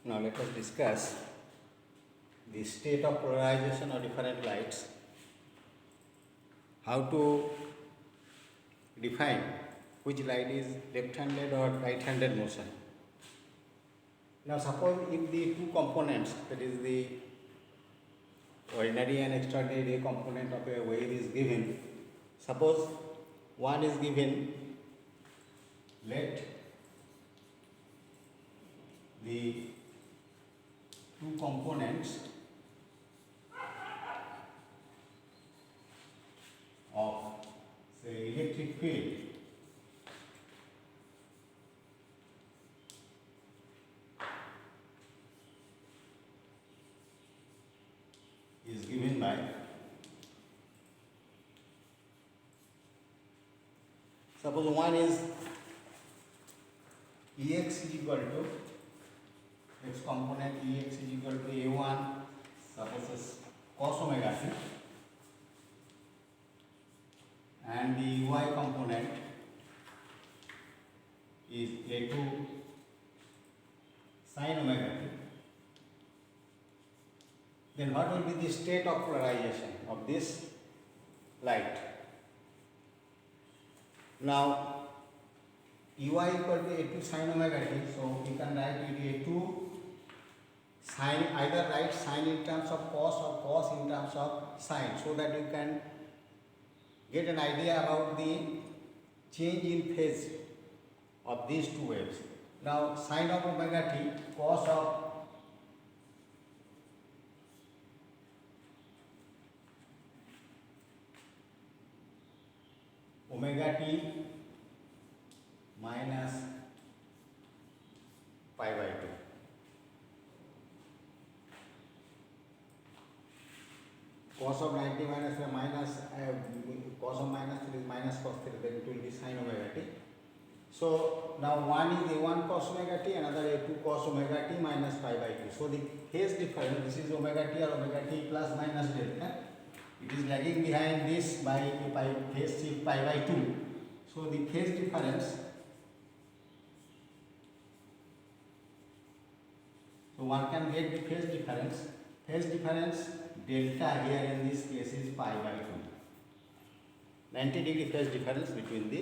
Now let us discuss the state of polarization of different lights, how to define which light is left-handed or right-handed motion. Now suppose if the two components, that is the ordinary and extraordinary ray component of a wave is given, suppose one is given, let the two components of say electric field is given by suppose one is Ex is equal to x component Ex is equal to A1 suppose is cos omega t, and the y component is A2 sin omega t. Then what will be the state of polarization of this light? Now Ey equal to A2 sin omega t, so we can write it A2 sin, either write sin in terms of cos or cos in terms of sin, so that you can get an idea about the change in phase of these two waves. Now sin of omega t, cos of omega t minus pi by 2. Cos of 90 minus cos of minus 3 is minus cos 3, then it will be sin omega t. So now one is A1 cos omega t, another A2 cos omega t minus pi by 2. So the phase difference, this is omega t or omega t plus minus delta. It is lagging behind this by phase shift pi by 2. So the phase difference, so one can get the phase difference. Phase difference delta here in this case is pi by 2. 90-degree phase difference between the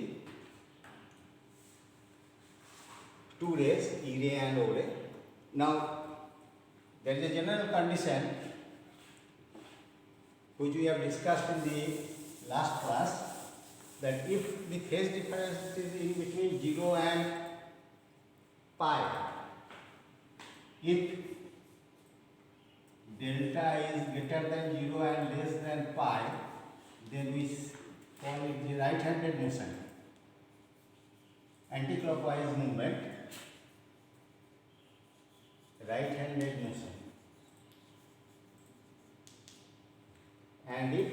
two rays, E ray and O ray. Now there is a general condition which we have discussed in the last class, that if the phase difference is in between 0 and pi, if delta is greater than 0 and less than pi, then we call it the right-handed motion, anti-clockwise movement, right-handed motion. And if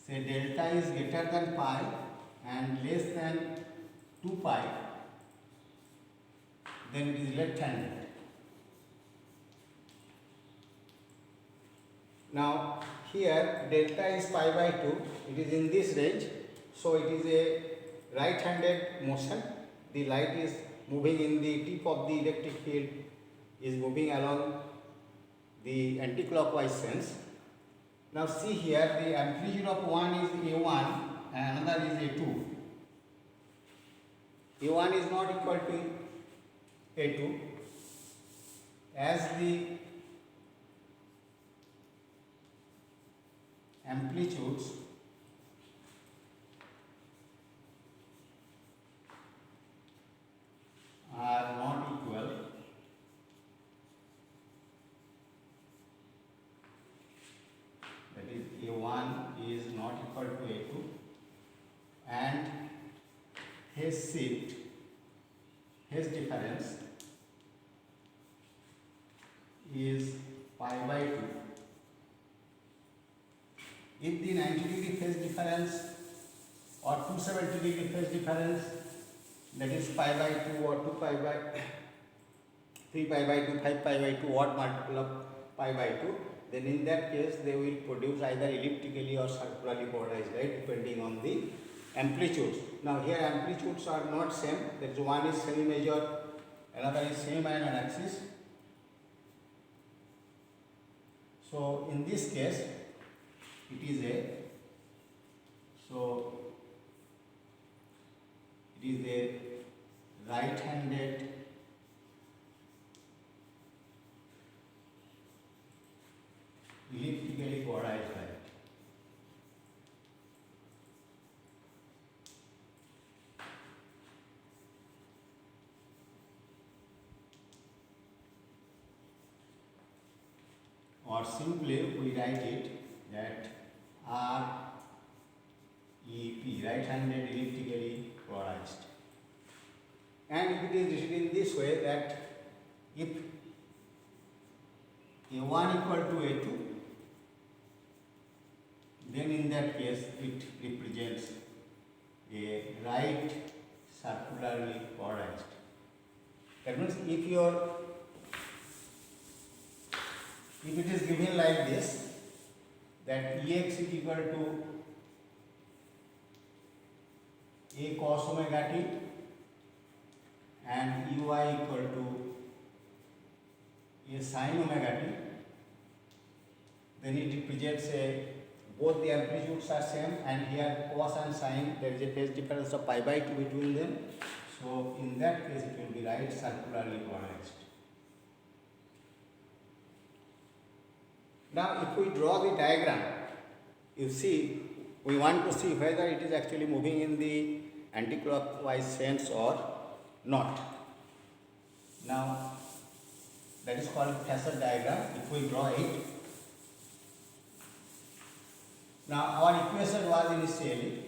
say delta is greater than pi and less than 2 pi, then it is left-handed. Now here delta is pi by 2, it is in this range, so it is a right-handed motion. The light is moving in the tip of the electric field, is moving along the anti-clockwise sense. Now see here, the amplitude of one is A1 and another is A2. A1 is not equal to A2, as the amplitudes are not equal. That is A1 is not equal to A2, and phase shift, phase difference is pi by 2. If the 90-degree phase difference or 270-degree phase difference, that is pi by 2 or 2 pi by 3 pi by 2, 5 pi by 2, odd multiple of pi by 2, then in that case they will produce either elliptically or circularly polarized light depending on the amplitudes. Now here amplitudes are not same, that is one is semi-major, another is semi-minor axis. So in this case, it is a right-handed elliptically polarized light. Or simply we write it that REP, right-handed elliptically polarized. And it is written in this way that if A1 equal to A2, then in that case it represents a right circularly polarized. That means if it is given like this, that Ex is equal to A cos omega t and Ey equal to A sin omega t, then it represents both the amplitudes are same, and here cos and sin there is a phase difference of pi by 2 between them. So in that case it will be right circularly polarized. Now if we draw the diagram, you see we want to see whether it is actually moving in the anticlockwise sense or not. Now that is called phasor diagram. If we draw it, now our equation was initially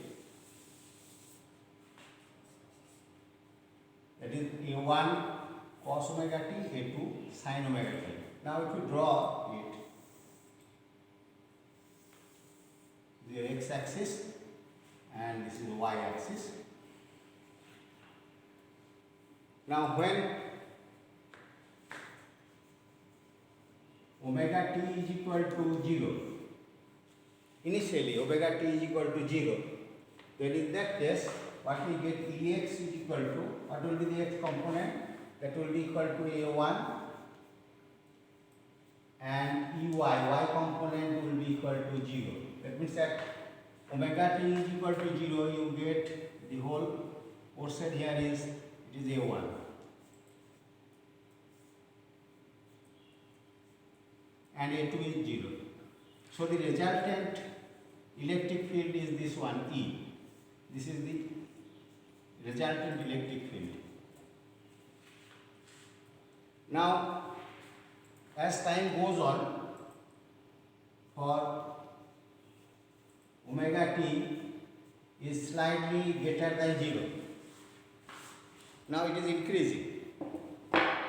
that is A1 cos omega t, A2 sin omega t. Now if we draw it, the x axis and this is the y axis. Now when omega t is equal to 0, initially omega t is equal to 0, then in that case what we get, Ex is equal to, what will be the x component? That will be equal to A1, and Ey, y component will be equal to 0. That means that omega t is equal to 0, you get the whole portion here is, it is A1. And A2 is 0. So the resultant electric field is this one, E. This is the resultant electric field. Now as time goes on, for omega t is slightly greater than 0. Now it is increasing.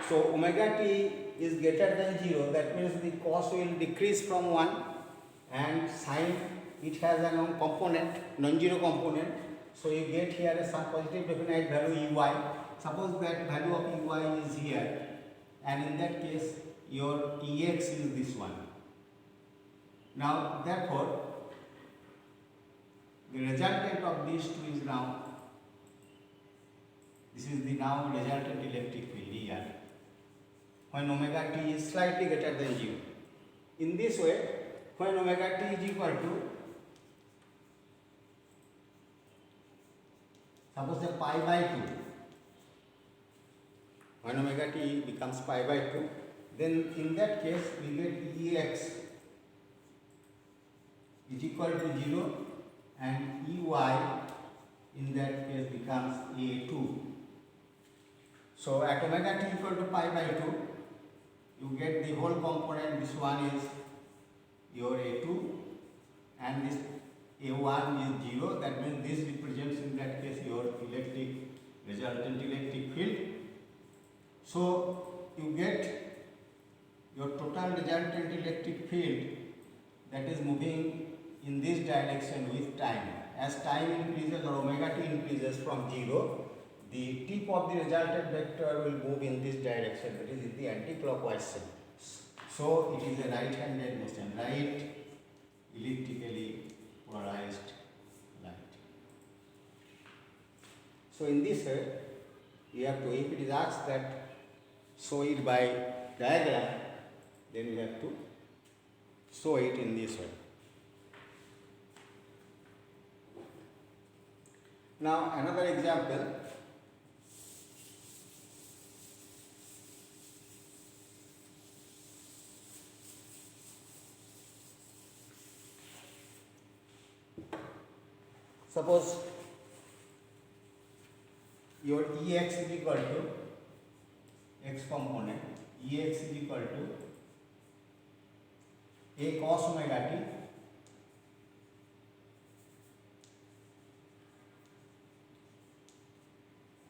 So omega t is greater than 0, that means the cos will decrease from 1, and sin, it has a component, non-zero component. So you get here some positive definite value Ey. Suppose that value of Ey is here, and in that case your Ex is this one. Now therefore the resultant of these two is now, this is the now resultant electric field here, when omega t is slightly greater than 0. In this way, when omega t is equal to, suppose the pi by 2, when omega t becomes pi by 2, then in that case we get Ex is equal to 0, and Ey in that case becomes A2. So at omega t equal to pi by 2, you get the whole component, this one is your A2 and this A1 is 0, that means this represents in that case your resultant electric field. So you get your total resultant electric field that is moving in this direction with time. As time increases or omega t increases from 0, the tip of the resultant vector will move in this direction, that is in the anti-clockwise sense. So it is a right-handed motion, right elliptically polarized light. So in this way, you have to, if it is asked that show it by diagram, then you have to show it in this way. Now another example. Suppose your Ex is equal to x component, Ex is equal to a cos omega t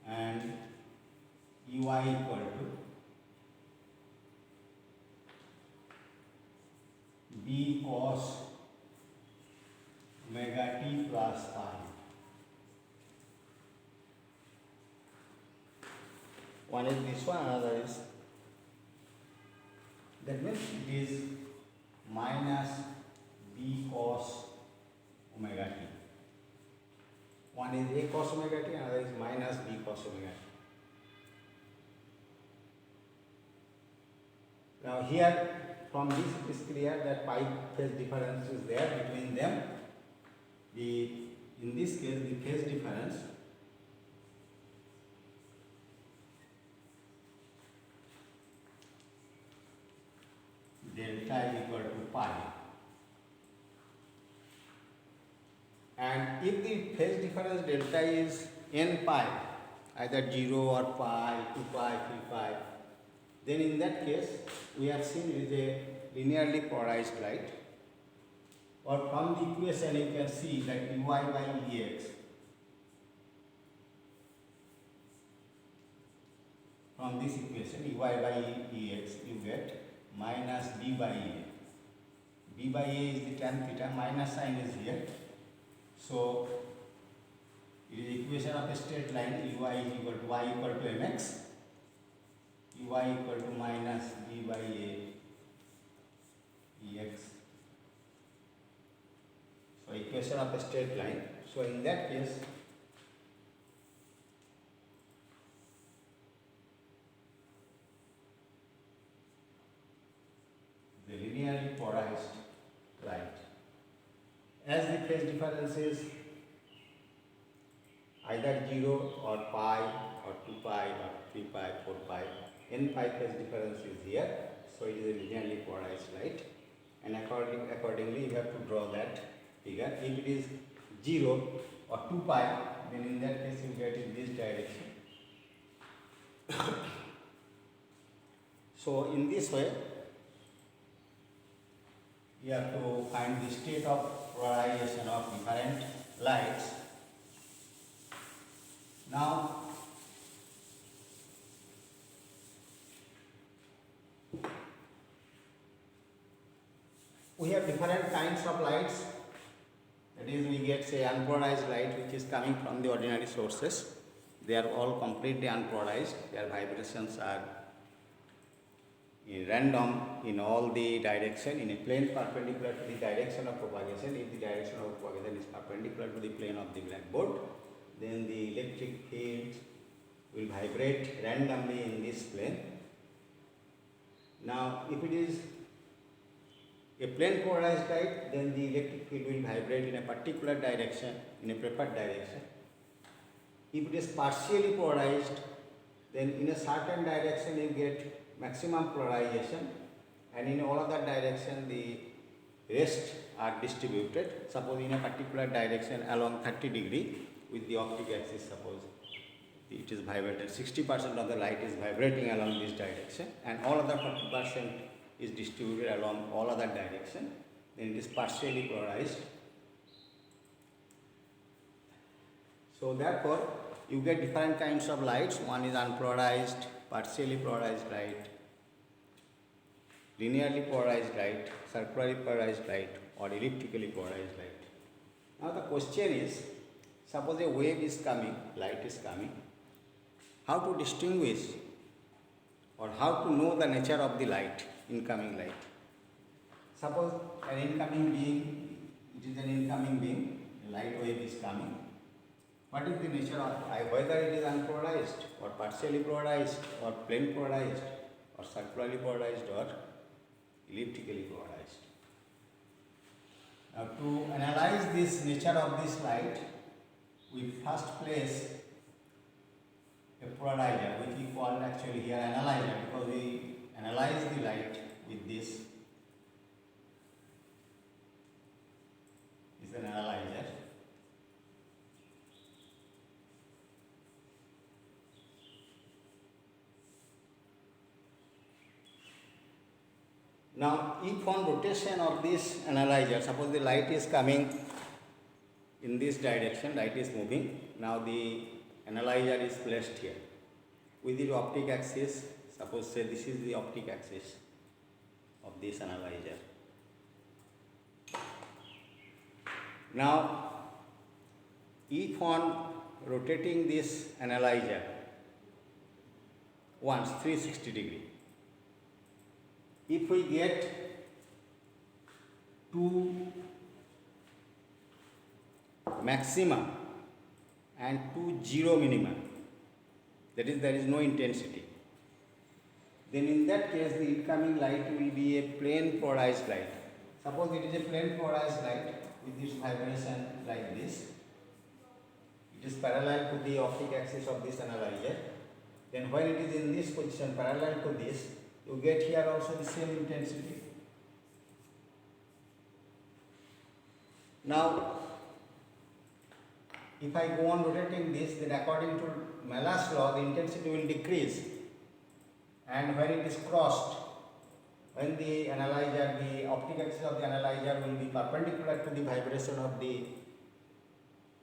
and Ey equal to b cos omega t plus pi. One is this one, another is, that means it is minus b cos omega t. One is a cos omega t, another is minus b cos omega t. Now here from this it is clear that pi phase difference is there between them. In this case the phase difference delta is equal to pi, and if the phase difference delta is n pi, either 0 or pi, 2 pi, 3 pi, then in that case we have seen it is a linearly polarized light. Or from the equation you can see that Ey by Ex, from this equation Ey by Ex you get minus b by a. B by a is the tan theta, minus sign is here. So it is equation of a straight line. Ey is equal to y equal to mx, Ey equal to minus b by a ex. So equation of a straight line. So in that case the linearly polarized light, as the phase difference is either 0 or pi or 2 pi or 3 pi, 4 pi, n pi phase difference is here, so it is a linearly polarized light, and accordingly you have to draw that figure. If it is 0 or 2 pi, then in that case you get in this direction. So in this way you have to find the state of polarization of different lights. Now we have different kinds of lights. That is, we get say unpolarized light which is coming from the ordinary sources. They are all completely unpolarized. Their vibrations are random in all the direction, in a plane perpendicular to the direction of propagation. If the direction of propagation is perpendicular to the plane of the blackboard, then the electric field will vibrate randomly in this plane. Now if it is a plane polarized light, then the electric field will vibrate in a particular direction, in a preferred direction. If it is partially polarized, then in a certain direction you get maximum polarization, and in all other direction the rest are distributed. Suppose in a particular direction along 30 degree with the optic axis, suppose it is vibrated, 60% of the light is vibrating along this direction, and all other 40% is distributed along all other direction, then it is partially polarized. So therefore you get different kinds of lights. One is unpolarized, partially polarized light, linearly polarized light, circularly polarized light, or elliptically polarized light. Now the question is, suppose a wave is coming, light is coming, how to distinguish or how to know the nature of the light, incoming light. Suppose an incoming being, it is an incoming being, a light wave is coming. What is the nature of whether it is unpolarized or partially polarized or plane polarized or circularly polarized or elliptically polarized? Now to analyze this nature of this light, we first place a polarizer, which we call actually here analyzer, because we analyze the light with this. Is an analyzer. Now, if on rotation of this analyzer, suppose the light is coming in this direction, light is moving. Now the analyzer is placed here with the optic axis. Suppose say this is the optic axis of this analyzer. Now, if on rotating this analyzer once 360 degree, if we get two maxima and two zero minima, that is there is no intensity, then in that case the incoming light will be a plane polarized light. Suppose it is a plane polarized light with this vibration like this. It is parallel to the optic axis of this analyzer. Then when it is in this position parallel to this, you get here also the same intensity. Now, if I go on rotating this, then according to Malus law, the intensity will decrease. And when it is crossed, when the analyzer, the optic axis of the analyzer will be perpendicular to the vibration of the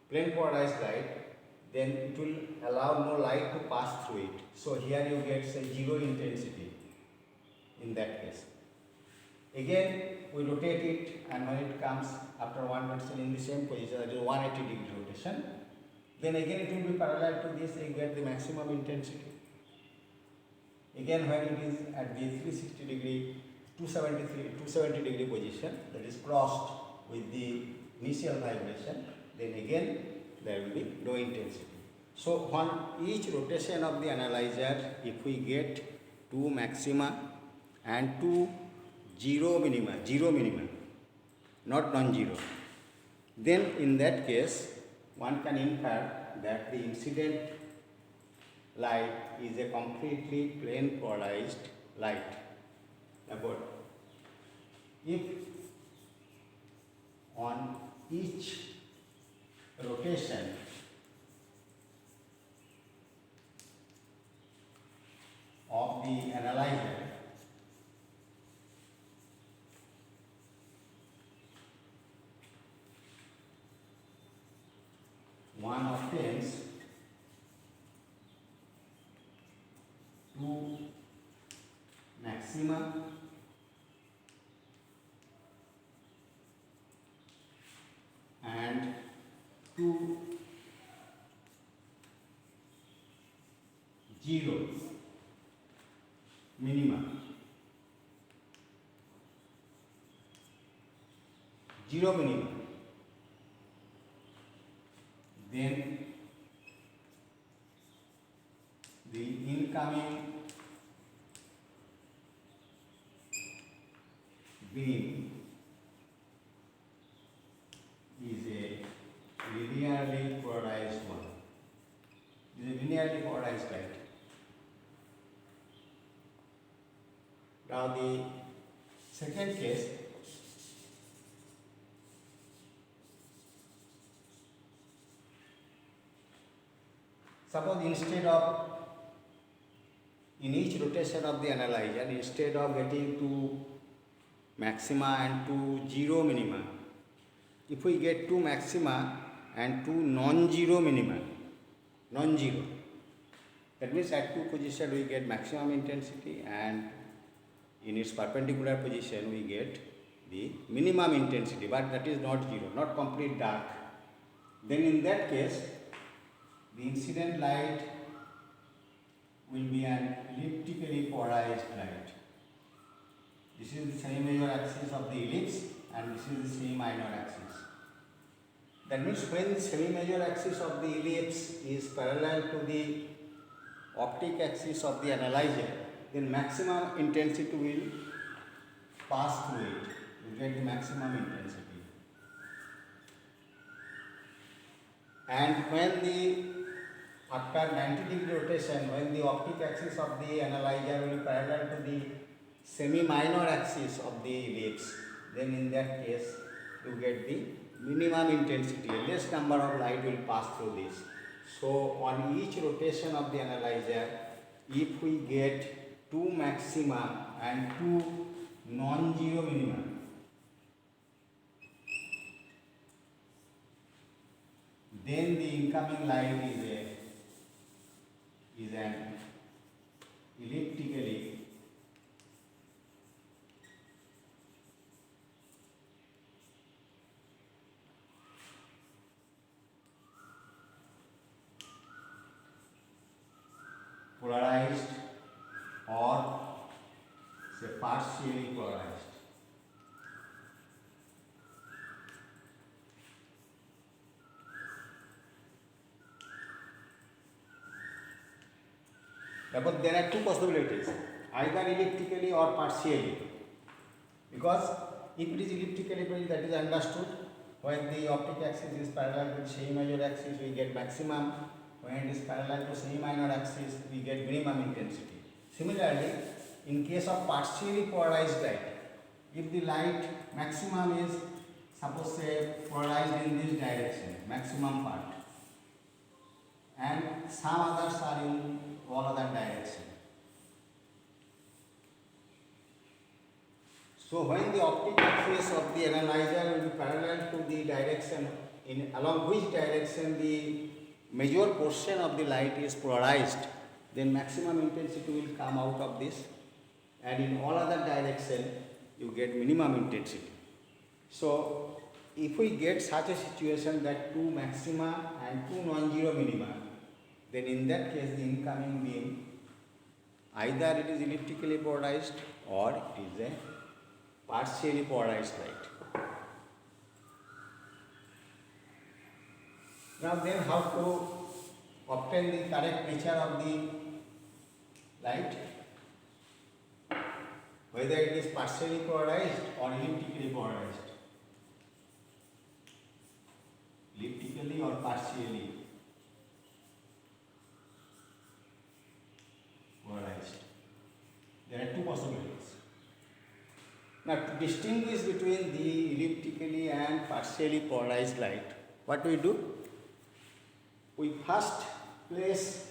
plane polarized light, then it will allow no light to pass through it. So here you get say zero intensity in that case. Again we rotate it, and when it comes after one rotation in the same position, that is 180 degree rotation, then again it will be parallel to this, you get the maximum intensity. Again when it is at the 360 degree, 270 degree position, that is crossed with the initial vibration, then again there will be no intensity. So on each rotation of the analyzer, if we get two maxima and two zero minima, not non-zero, then in that case one can infer that the incident light is a completely plane polarized light. Therefore, if on each rotation of the analyzer, one obtains two maxima and two zero minima. Zero minima. Then the incoming beam is a linearly polarized one. It is a linearly polarized light. Now the second case, suppose instead of, in each rotation of the analyzer, instead of getting two maxima and two zero minima, if we get two maxima and two non-zero minima, non-zero, that means at two positions we get maximum intensity, and in its perpendicular position we get the minimum intensity, but that is not zero, not complete dark. Then in that case, the incident light will be an elliptically polarized light. This is the semi-major axis of the ellipse, and this is the semi-minor axis. That means when the semi-major axis of the ellipse is parallel to the optic axis of the analyzer, then maximum intensity will pass through it. You get the maximum intensity. And when the after 90-degree rotation, when the optic axis of the analyzer will be parallel to the semi-minor axis of the ellipse, then in that case you get the minimum intensity. A less number of light will pass through this. So on each rotation of the analyzer, if we get two maxima and two non-zero minima, then the incoming light is an elliptically polarized or say partially polarized. Therefore, there are two possibilities, either elliptically or partially. Because if it is elliptically, that is understood. When the optic axis is parallel to semi-major axis, we get maximum. When it is parallel to semi-minor axis, we get minimum intensity. Similarly, in case of partially polarized light, if the light maximum is, suppose say, polarized in this direction, maximum part, and some others are in all other direction. So when the optic axis of the analyzer will be parallel to the direction along which direction the major portion of the light is polarized, then maximum intensity will come out of this, and in all other direction you get minimum intensity. So if we get such a situation that two maxima and two non-zero minima, then in that case the incoming beam, either it is elliptically polarized or it is a partially polarized light. Now then, how to obtain the correct nature of the light, whether it is partially polarized or elliptically polarized, elliptically or partially polarized. There are two possibilities. Now, to distinguish between the elliptically and partially polarized light, what we do? We first place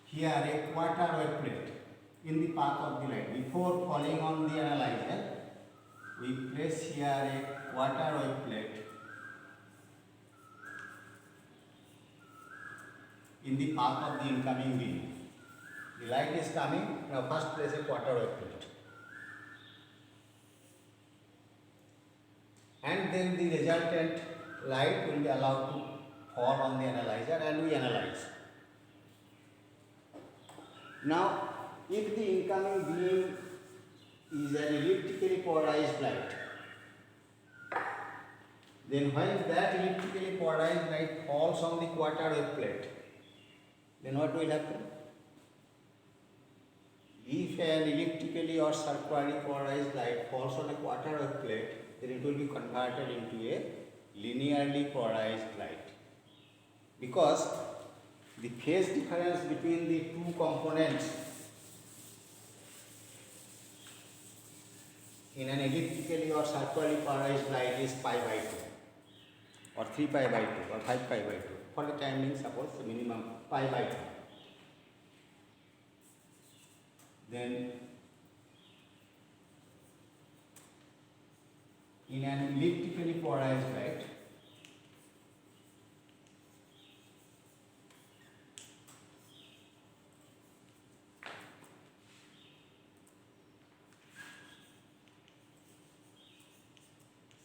here a quarter wave plate in the path of the light. Before falling on the analyzer, we place here a quarter wave plate in the path of the incoming beam. The light is coming, now first place a quarter wave plate. And then the resultant light will be allowed to fall on the analyzer and we analyze. Now, if the incoming beam is an elliptically polarized light, then when that elliptically polarized light falls on the quarter wave plate, then what will happen? If an elliptically or circularly polarized light falls on a quarter wave plate, then it will be converted into a linearly polarized light. Because the phase difference between the two components in an elliptically or circularly polarized light is pi by 2 or 3 pi by 2 or 5 pi by 2. For the time being, suppose the minimum pi by 2. Then in an elliptically polarized light,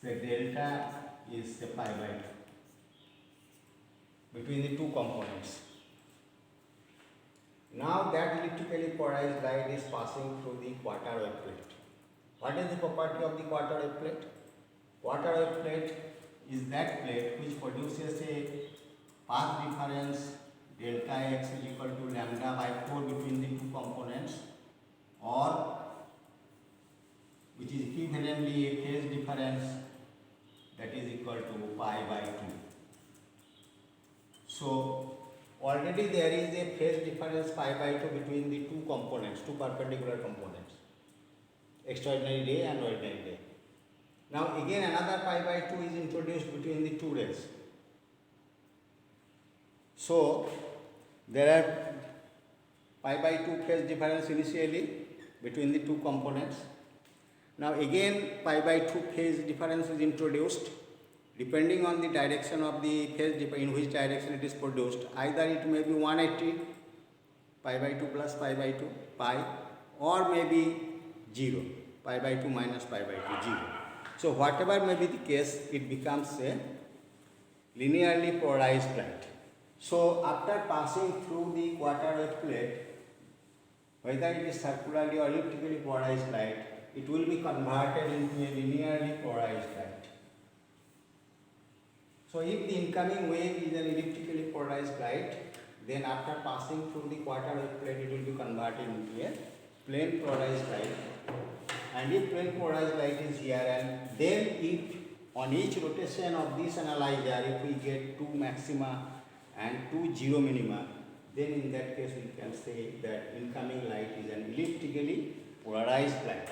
the delta is the pi by 2 between the two components. Now that elliptically polarized light is passing through the quarter wave plate. What is the property of the quarter wave plate? Quarter wave plate is that plate which produces a path difference delta x is equal to lambda by 4 between the two components, or which is equivalently a phase difference that is equal to pi by 2. already there is a phase difference pi by 2 between the two components, two perpendicular components, extraordinary ray and ordinary ray. Now again another pi by 2 is introduced between the two rays. So there are pi by 2 phase difference initially between the two components. Now again pi by 2 phase difference is introduced depending on the direction of the phase in which direction it is produced. Either it may be 180 pi by 2 plus pi by 2 pi, or maybe 0 pi by 2 minus pi by 2 0. So whatever may be the case, it becomes a linearly polarized light. So after passing through the quarter wave plate, whether it is circularly or elliptically polarized light, it will be converted into a linearly polarized light. So if the incoming wave is an elliptically polarized light, then after passing through the quarter wave plate, it will be converted into a plane polarized light. And if plane polarized light is here, and then if on each rotation of this analyzer, if we get 2 maxima and 2 zero minima, then in that case we can say that incoming light is an elliptically polarized light.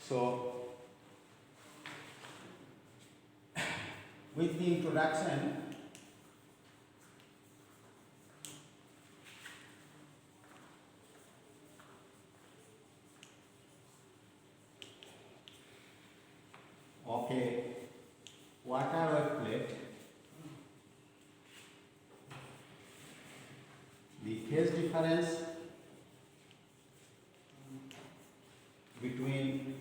So with the introduction of a quarter wave plate, the phase difference between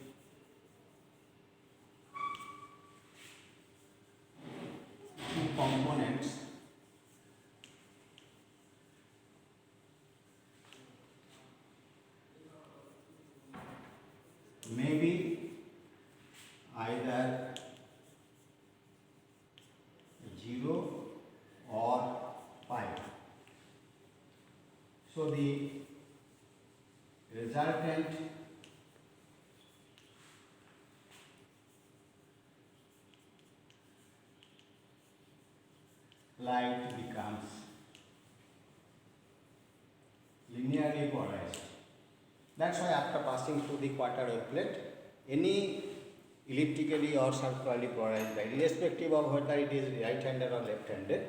two components may be either 0 or pi. So the resultant light becomes linearly polarized. That's why after passing through the quarter wave plate, any elliptically or circularly polarized light, irrespective of whether it is right-handed or left-handed,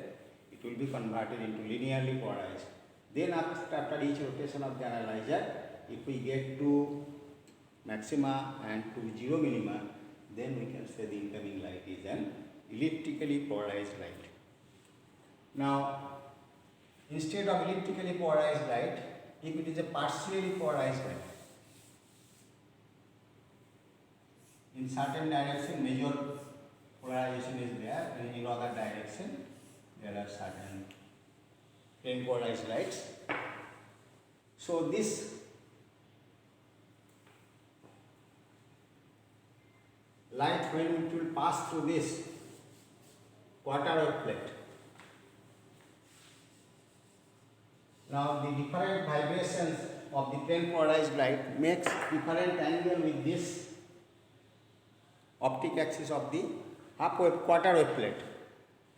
it will be converted into linearly polarized. Then after each rotation of the analyzer, if we get 2 maxima and 2 zero minima, then we can say the incoming light is an elliptically polarized light. Now, instead of elliptically polarized light, if it is a partially polarized light, in certain direction major polarization is there, and in other direction there are certain plane polarized lights. So this light, when it will pass through this quarter wave plate, now the different vibrations of the plane polarized light makes different angle with this optic axis of the half wave quarter wave plate.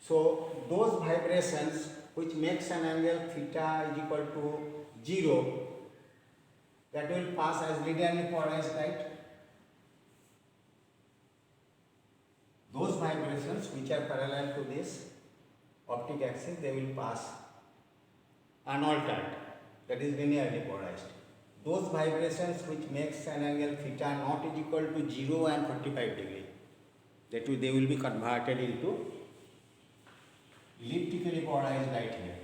So those vibrations which makes an angle theta is equal to 0, that will pass as linearly polarized light. Those vibrations which are parallel to this optic axis, they will pass unaltered, that is linearly polarized. Those vibrations which makes an angle theta not is equal to 0 and 45 degree, that will, they will be converted into elliptically polarized light here.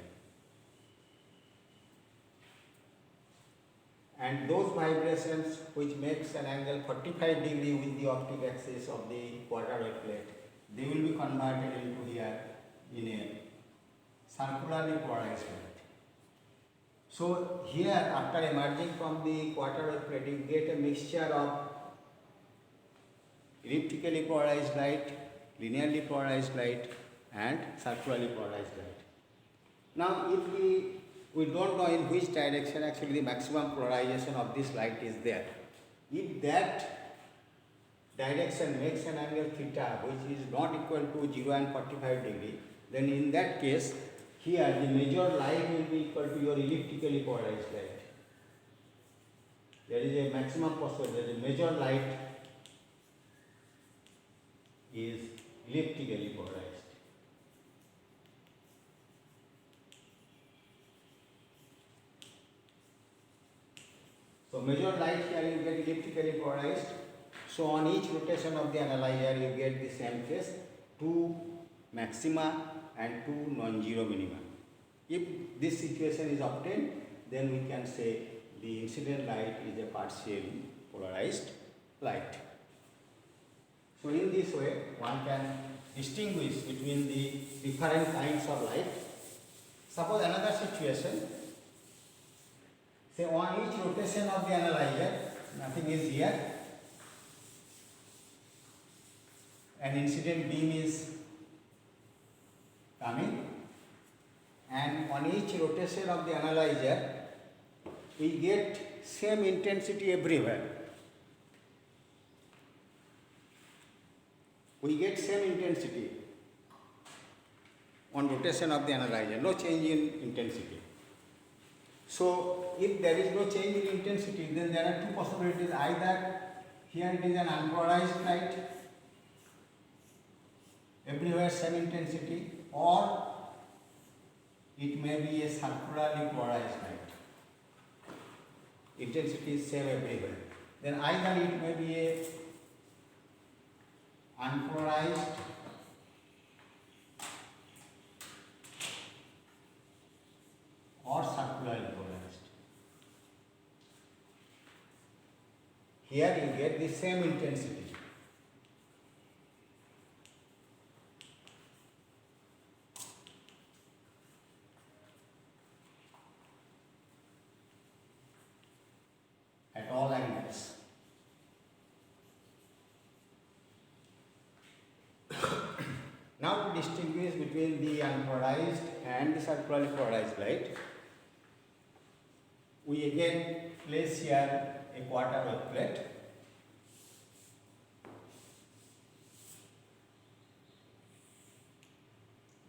And those vibrations which makes an angle 45 degree with the optic axis of the quarter wave plate, they will be converted into here in a circularly polarized light. So here, after emerging from the quarter wave plate, you get a mixture of elliptically polarized light, linearly polarized light, and circularly polarized light. Now, if we don't know in which direction actually the maximum polarization of this light is there, if that direction makes an angle theta which is not equal to 0 and 45 degree, then in that case here the measured light will be equal to your elliptically polarized light. There is a maximum possibility that the measured light is elliptically polarized. So measured light here you get elliptically polarized. So on each rotation of the analyzer you get the same case, 2 maxima and 2 non-zero minima. If this situation is obtained, then we can say the incident light is a partially polarized light. So in this way one can distinguish between the different kinds of light. Suppose another situation, say on each rotation of the analyzer, nothing is here, an incident beam is coming, and on each rotation of the analyzer we get same intensity everywhere. We get same intensity on rotation of the analyzer, no change in intensity. So if there is no change in intensity, then there are two possibilities. Either here it is an unpolarized light, everywhere same intensity, or it may be a circularly polarized light. Intensity is same everywhere. Then either it may be a unpolarized or circularly polarized. Here you get the same intensity. At all angles. Now to distinguish between the unpolarized and the circularly polarized light, we again place here a quarter wave plate.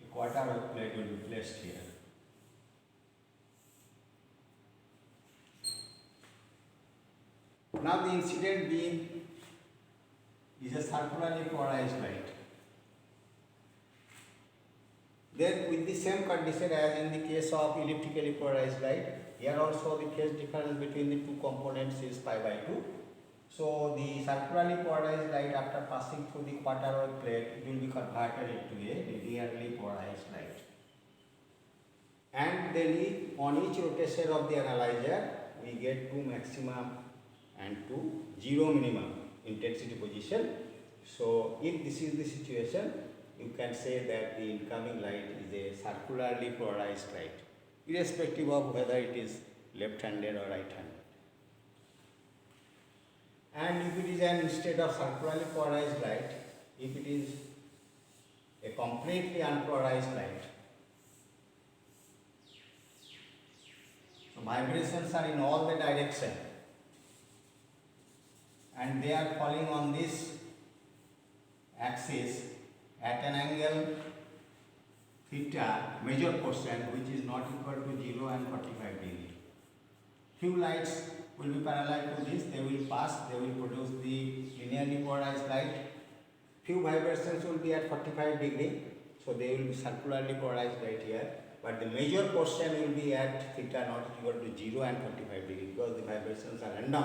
A quarter wave plate will be placed here. Now the incident beam is a circularly polarized light. Then with the same condition as in the case of elliptically polarized light, here also the phase difference between the two components is pi by 2. So the circularly polarized light, after passing through the quarter wave plate, it will be converted into a linearly polarized light. And then on each rotation of the analyzer, we get 2 maximum and 2 zero minimum intensity position. So if this is the situation, you can say that the incoming light is a circularly polarized light, irrespective of whether it is left-handed or right-handed. And if it is an instead of circularly polarized light, if it is a completely unpolarized light, so vibrations are in all the direction and they are falling on this axis at an angle theta, major portion, which is not equal to 0 and 45 degree. Few lights will be parallel to this, they will pass, they will produce the linearly polarized light. Few vibrations will be at 45 degree, so they will be circularly polarized light here. But the major portion will be at theta not equal to 0 and 45 degree because the vibrations are random.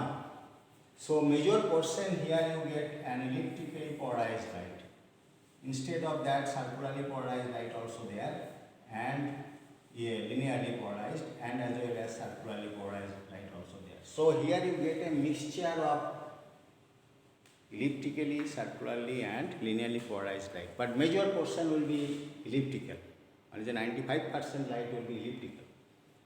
So major portion here you get an elliptically polarized light. Instead of that, circularly polarized light also there, and linearly polarized, and as well as circularly polarized light also there. So here you get a mixture of elliptically, circularly and linearly polarized light. But major portion will be elliptical. And the 95% light will be elliptical.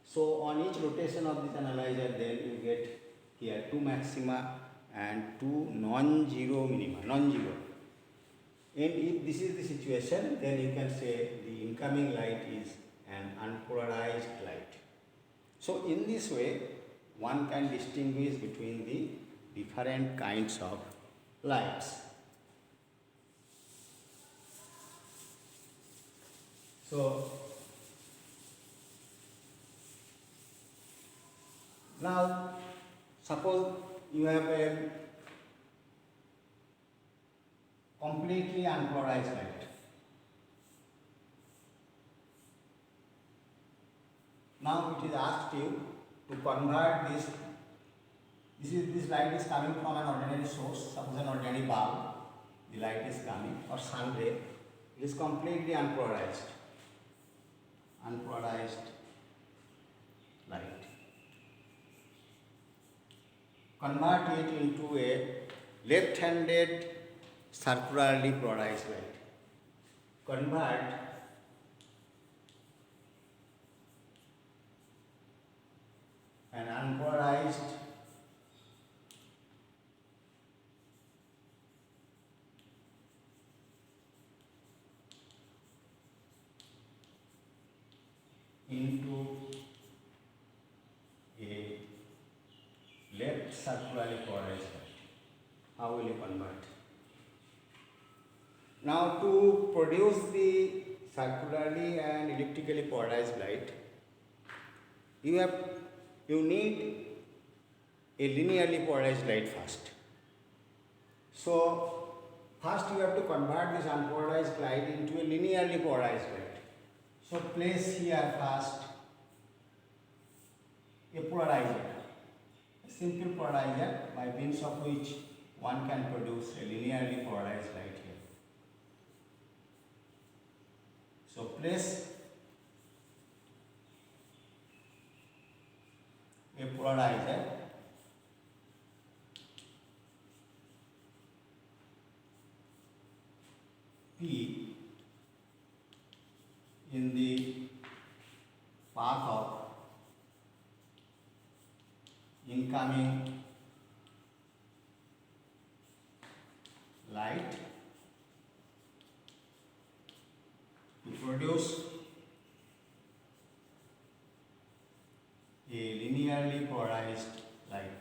So on each rotation of this analyzer, then you get here 2 maxima and 2 non-zero minima, non-zero. And if this is the situation, then you can say the incoming light is an unpolarized light. So in this way, one can distinguish between the different kinds of lights. So Now, suppose you have a completely unpolarized light. Now it is asked you to convert this light is coming from an ordinary source, suppose an ordinary bulb, the light is coming, or sun ray, it is completely unpolarized light. Convert it into a left-handed circularly polarized light. Convert an unpolarized into a left circularly polarized light. How will you convert? Now, to produce the circularly and elliptically polarized light, you need a linearly polarized light first. So, first you have to convert this unpolarized light into a linearly polarized light. So, place here first a polarizer, a simple polarizer by means of which one can produce a linearly polarized light here. So, place a polarizer P in the path of incoming light to produce a linearly polarized light.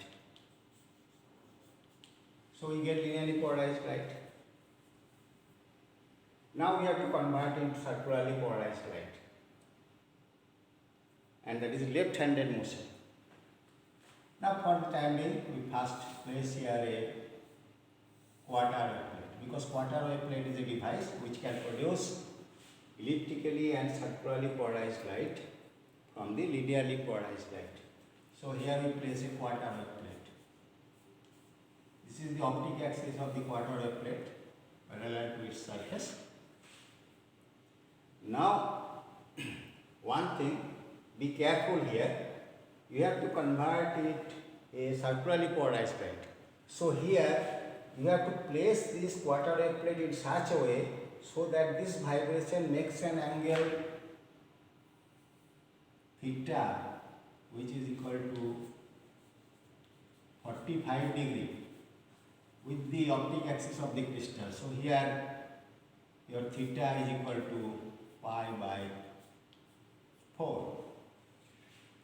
So we get linearly polarized light. Now we have to convert into circularly polarized light, and that is left-handed motion. Now for the time being, we first place here a quarter wave plate, because quarter wave plate is a device which can produce elliptically and circularly polarized light from the linearly polarized light. So here we place a quarter wave plate. This is the optic axis of the quarter wave plate parallel to its surface. Now, one thing, be careful here, you have to convert it a circularly polarized light. So here you have to place this quarter wave plate in such a way so that this vibration makes an angle theta which is equal to 45 degree with the optic axis of the crystal. So here your theta is equal to pi by 4.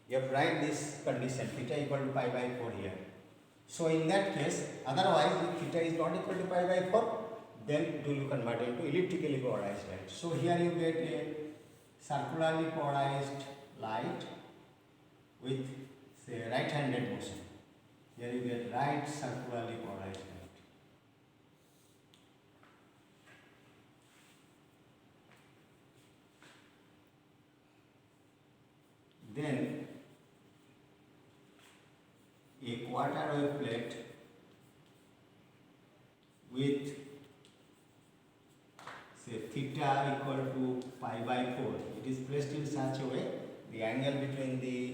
You have to write this condition, theta equal to pi by 4 here. So in that case, otherwise if theta is not equal to pi by 4, then it will convert into elliptically polarized light. So here you get a circularly polarized light with, say, right-handed motion. Here you get right circularly polarized light. Then a quarter wave plate with, say, theta equal to pi by 4. It is placed in such a way, the angle between the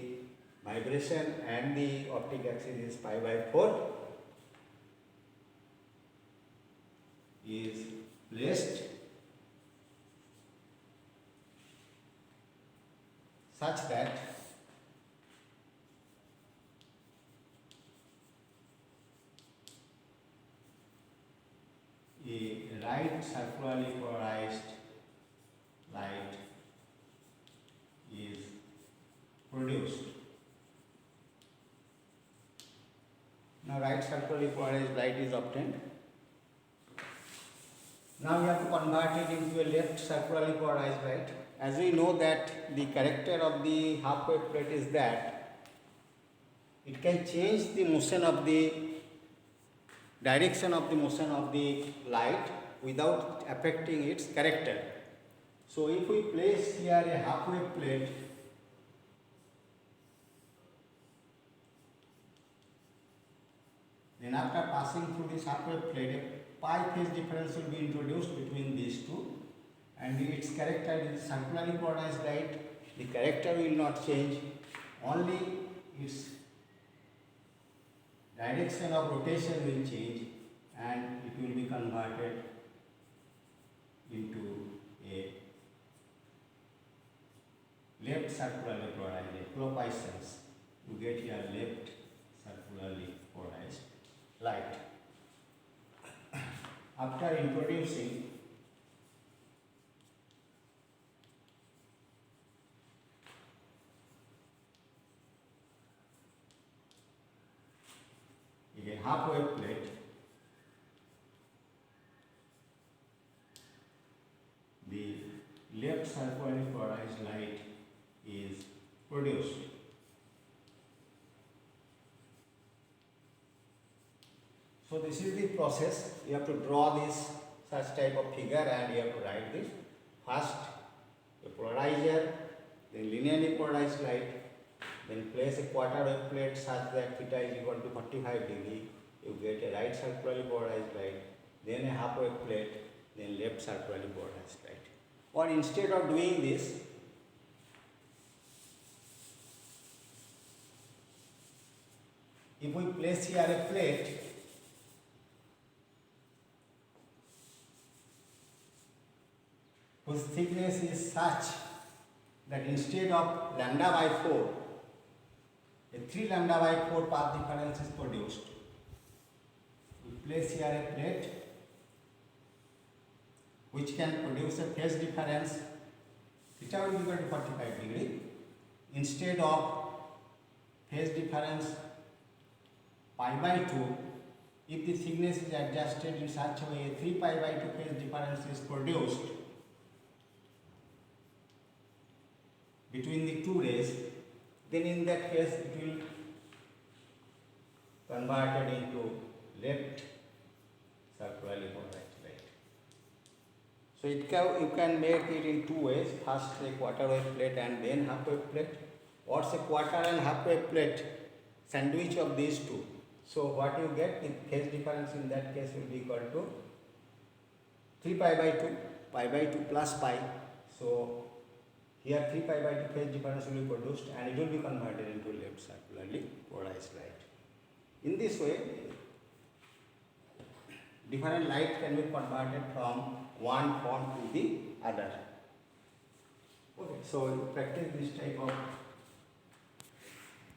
vibration and the optic axis is pi by 4, is placed such that a right circularly polarized light is produced. Now right circularly polarized light is obtained. Now we have to convert it into a left circularly polarized light. As we know that the character of the half wave plate is that it can change the motion of the direction of the motion of the light without affecting its character. So if we place here a half wave plate, then after passing through this half wave plate, a pi phase difference will be introduced between these two, and its character is circularly polarized light. The character will not change, only its direction of rotation will change, and it will be converted into a left circularly polarized clockwise. You get here left circularly polarized light. After introducing a half wave plate, the left circularly polarized light is produced. So this is the process. You have to draw this such type of figure and you have to write this. First, a polarizer, then linearly polarized light, then place a quarter wave plate such that theta is equal to 45 degree. You get a right circularly polarized light, then a half wave plate, then left circularly polarized light. Or instead of doing this, if we place here a plate whose thickness is such that instead of lambda by 4, a 3 lambda by 4 path difference is produced. We place here a plate which can produce a phase difference, theta will be equal to 45 degree. Instead of phase difference pi by 2, if the thickness is adjusted in such a way, 3 pi by 2 phase difference is produced between the two rays, then in that case it will converted into left circularly polarized light. So you can make it in two ways, first a quarter wave plate and then half wave plate, or say quarter and half wave plate, sandwich of these two. So what you get, the phase difference in that case will be equal to 3 pi by 2 plus pi. So here 3 pi by 2 phase difference will be produced and it will be converted into left circularly polarized light. In this way, different light can be converted from one form to the other. Okay, so you practice this type of